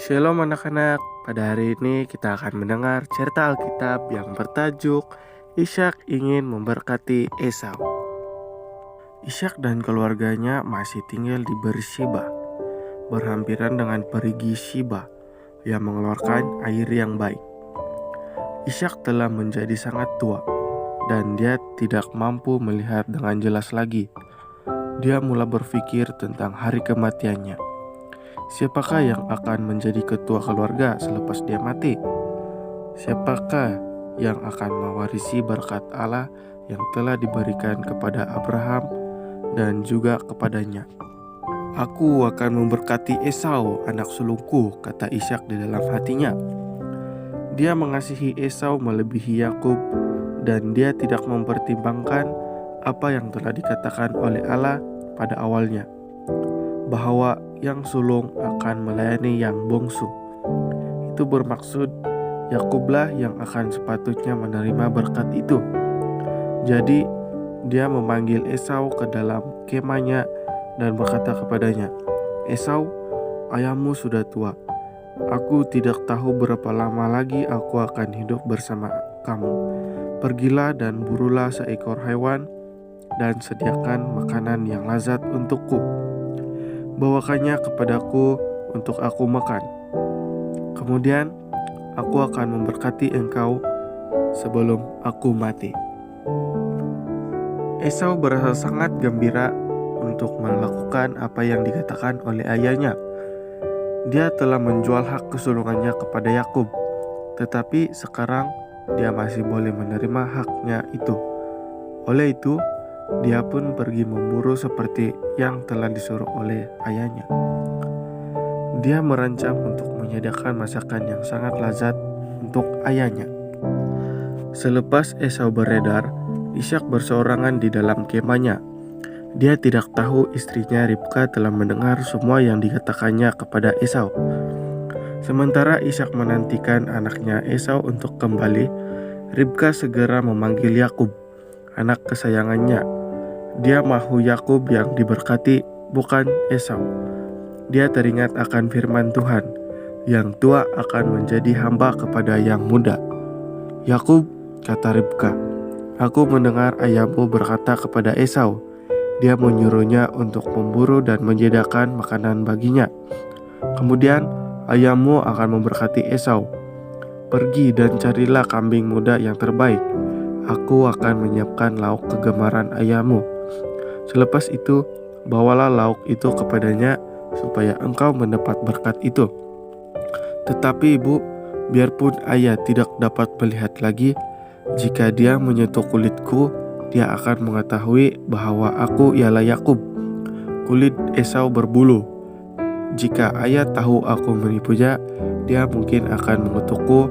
Shalom anak-anak, pada hari ini kita akan mendengar cerita Alkitab yang bertajuk Ishak ingin memberkati Esau. Ishak dan keluarganya masih tinggal di Beersheba, berhampiran dengan perigi Shiba yang mengeluarkan air yang baik. Ishak telah menjadi sangat tua dan dia tidak mampu melihat dengan jelas lagi. Dia mulai berpikir tentang hari kematiannya. Siapakah yang akan menjadi ketua keluarga selepas dia mati? Siapakah yang akan mewarisi berkat Allah yang telah diberikan kepada Abraham dan juga kepadanya? Aku akan memberkati Esau, anak sulungku, kata Ishak di dalam hatinya. Dia mengasihi Esau melebihi Yakub dan dia tidak mempertimbangkan apa yang telah dikatakan oleh Allah pada awalnya, bahwa yang sulung akan melayani yang bungsu. Itu bermaksud Yakublah yang akan sepatutnya menerima berkat itu. Jadi dia memanggil Esau ke dalam kemahnya dan berkata kepadanya, "Esau, ayahmu sudah tua. Aku tidak tahu berapa lama lagi aku akan hidup bersama kamu. Pergilah dan burulah seekor hewan dan sediakan makanan yang lazat untukku. Bawakannya kepadaku untuk aku makan. Kemudian aku akan memberkati engkau sebelum aku mati." Esau berasa sangat gembira untuk melakukan apa yang dikatakan oleh ayahnya. Dia telah menjual hak kesulungannya kepada Yakub, tetapi sekarang dia masih boleh menerima haknya itu. Oleh itu, dia pun pergi memburu seperti yang telah disuruh oleh ayahnya. Dia merancang untuk menyediakan masakan yang sangat lazat untuk ayahnya. Selepas Esau beredar, Ishak berseorangan di dalam kemahnya. Dia tidak tahu istrinya Ribka telah mendengar semua yang dikatakannya kepada Esau. Sementara Ishak menantikan anaknya Esau untuk kembali, Ribka segera memanggil Yakub, anak kesayangannya. Dia mahu Yakub yang diberkati, bukan Esau. Dia teringat akan firman Tuhan, yang tua akan menjadi hamba kepada yang muda. "Yakub," kata Ribka, "aku mendengar ayahmu berkata kepada Esau, dia menyuruhnya untuk memburu dan menyediakan makanan baginya. Kemudian ayahmu akan memberkati Esau. Pergi dan carilah kambing muda yang terbaik. Aku akan menyiapkan lauk kegemaran ayahmu. Selepas itu, bawalah lauk itu kepadanya supaya engkau mendapat berkat itu. Tetapi ibu, biarpun ayah tidak dapat melihat lagi, jika dia menyentuh kulitku, dia akan mengetahui bahwa aku ialah Yakub. Kulit Esau berbulu. Jika ayah tahu aku menipunya, dia mungkin akan mengutukku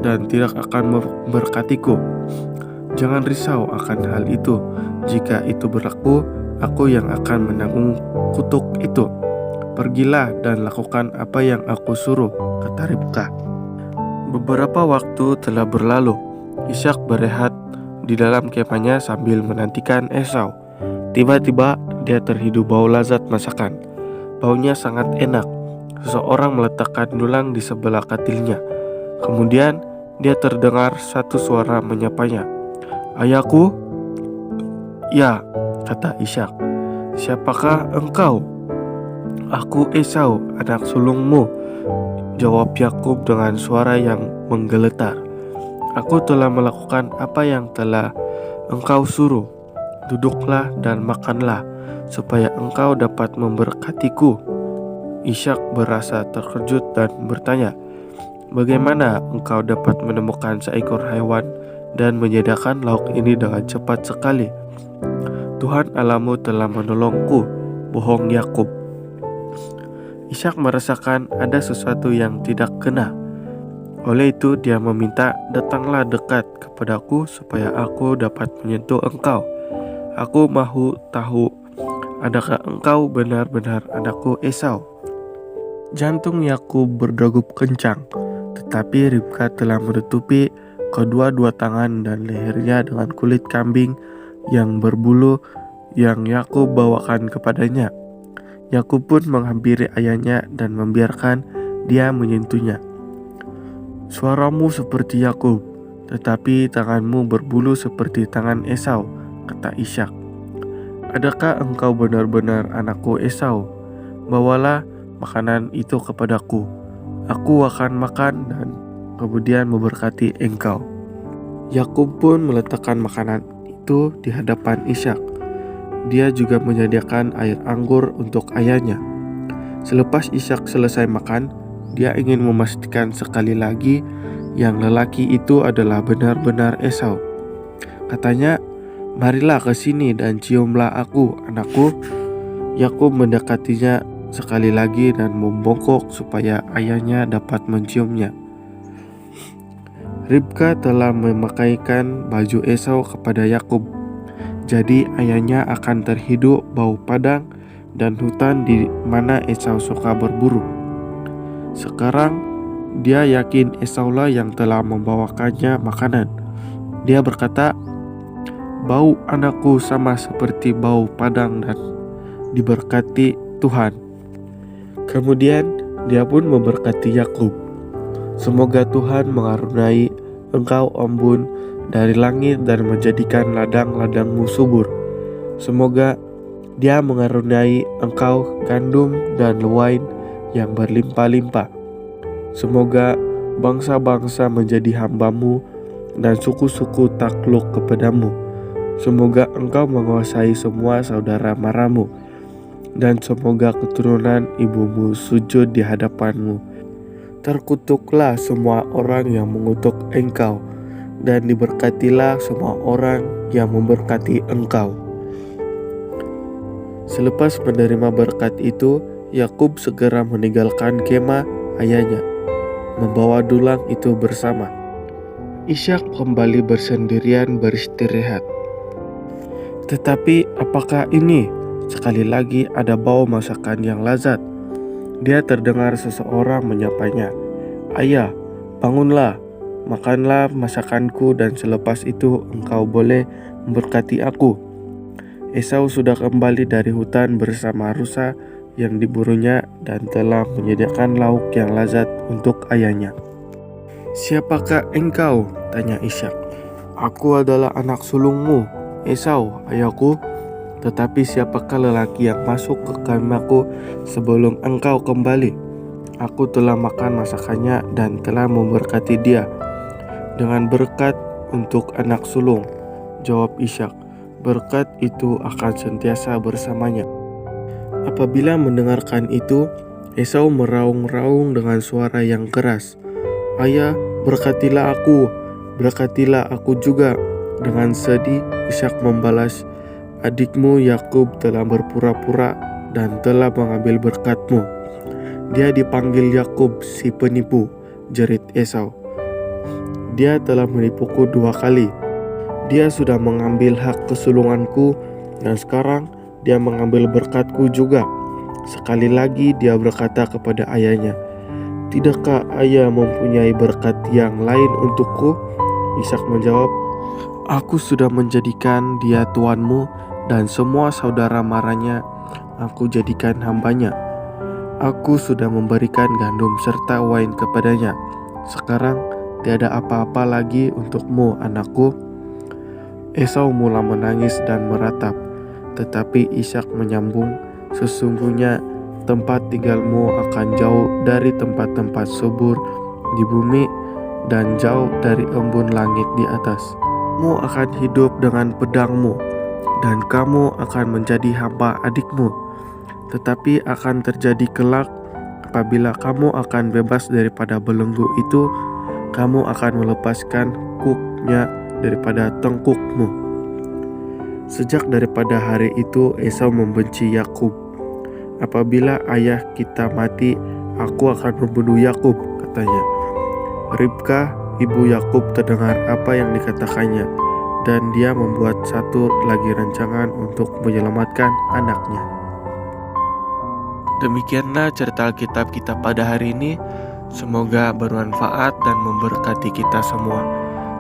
dan tidak akan memberkatiku. Jangan risau akan hal itu. Jika itu berlaku, aku yang akan menanggung kutuk itu. Pergilah dan lakukan apa yang aku suruh," kata Ribka. Beberapa waktu telah berlalu. Ishak berehat di dalam kemahnya sambil menantikan Esau. Tiba-tiba dia terhidu bau lazat masakan. Baunya sangat enak. Seseorang meletakkan dulang di sebelah katilnya. Kemudian dia terdengar satu suara menyapanya. "Ayahku?" "Ya," kata Ishak. "Siapakah engkau?" "Aku Esau, anak sulungmu," jawab Yakub dengan suara yang menggeletar. "Aku telah melakukan apa yang telah engkau suruh. Duduklah dan makanlah, supaya engkau dapat memberkatiku." Ishak berasa terkejut dan bertanya, "Bagaimana engkau dapat menemukan seekor hewan dan menyediakan lauk ini dengan cepat sekali?" "Tuhan Allahmu telah menolongku," bohong Yakub. Ishak merasakan ada sesuatu yang tidak kena. Oleh itu dia meminta, "Datanglah dekat kepadaku supaya aku dapat menyentuh engkau. Aku mahu tahu, adakah engkau benar-benar anakku Esau?" Jantung Yakub berdegup kencang, tetapi Ribka telah menutupi kedua-dua tangan dan lehernya dengan kulit kambing yang berbulu yang Yakub bawakan kepadanya. Yakub pun menghampiri ayahnya dan membiarkan dia menyentuhnya. "Suaramu seperti Yakub, tetapi tanganmu berbulu seperti tangan Esau," kata Ishak. "Adakah engkau benar-benar anakku Esau? Bawalah makanan itu kepadaku. Aku akan makan dan kemudian memberkati engkau." Yakub pun meletakkan makanan itu di hadapan Ishak. Dia juga menyediakan air anggur untuk ayahnya. Selepas Ishak selesai makan, dia ingin memastikan sekali lagi yang lelaki itu adalah benar-benar Esau. Katanya, "Marilah ke sini dan ciumlah aku, anakku." Yakub mendekatinya sekali lagi dan membongkok supaya ayahnya dapat menciumnya. Ribka telah memakaikan baju Esau kepada Yakub. Jadi ayahnya akan terhidup bau padang dan hutan di mana Esau suka berburu. Sekarang dia yakin Esaulah yang telah membawakannya makanan. Dia berkata, "Bau anakku sama seperti bau padang dan diberkati Tuhan." Kemudian dia pun memberkati Yakub. "Semoga Tuhan mengaruniai engkau embun dari langit dan menjadikan ladang-ladangmu subur. Semoga Dia mengaruniai engkau gandum dan wine yang berlimpah-limpah. Semoga bangsa-bangsa menjadi hambamu dan suku-suku takluk kepadamu. Semoga engkau menguasai semua saudara maramu, dan semoga keturunan ibumu sujud di hadapanmu. Terkutuklah semua orang yang mengutuk engkau, dan diberkatilah semua orang yang memberkati engkau." Selepas menerima berkat itu, Yakub segera meninggalkan kemah ayahnya, membawa dulang itu bersama. Ishak kembali bersendirian beristirahat. Tetapi apakah ini? Sekali lagi ada bau masakan yang lazat. Dia terdengar seseorang menyapanya, "Ayah, bangunlah, makanlah masakanku dan selepas itu engkau boleh memberkati aku." Esau sudah kembali dari hutan bersama rusa yang diburunya dan telah menyediakan lauk yang lazat untuk ayahnya. "Siapakah engkau?" tanya Ishak. "Aku adalah anak sulungmu, Esau, ayahku. Tetapi siapakah lelaki yang masuk ke kemahku sebelum engkau kembali? Aku telah makan masakannya dan telah memberkati dia dengan berkat untuk anak sulung," jawab Ishak. "Berkat itu akan sentiasa bersamanya." Apabila mendengarkan itu, Esau meraung-raung dengan suara yang keras, "Ayah, berkatilah aku juga." Dengan sedih, Ishak membalas, "Adikmu Yakub telah berpura-pura dan telah mengambil berkatmu. Dia dipanggil Yakub si penipu," jerit Esau. "Dia telah menipuku 2 kali. Dia sudah mengambil hak kesulunganku dan sekarang dia mengambil berkatku juga." Sekali lagi dia berkata kepada ayahnya, "Tidakkah ayah mempunyai berkat yang lain untukku?" Ishak menjawab, "Aku sudah menjadikan dia tuanmu dan semua saudara maranya aku jadikan hambanya. Aku sudah memberikan gandum serta wine kepadanya. Sekarang tiada apa-apa lagi untukmu, anakku." Esau mula menangis dan meratap, tetapi Ishak menyambung, "Sesungguhnya tempat tinggalmu akan jauh dari tempat-tempat subur di bumi dan jauh dari embun langit di atas. Kamu akan hidup dengan pedangmu, dan kamu akan menjadi hamba adikmu. Tetapi akan terjadi kelak, apabila kamu akan bebas daripada belenggu itu, kamu akan melepaskan kuknya daripada tengkukmu." Sejak daripada hari itu Esau membenci Yakub. "Apabila ayah kita mati, aku akan membunuh Yakub," katanya. Ribka, ibu Yakub, terdengar apa yang dikatakannya, dan dia membuat satu lagi rancangan untuk menyelamatkan anaknya. Demikianlah cerita Alkitab kita pada hari ini. Semoga bermanfaat dan memberkati kita semua.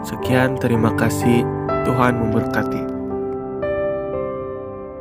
Sekian, terima kasih. Tuhan memberkati.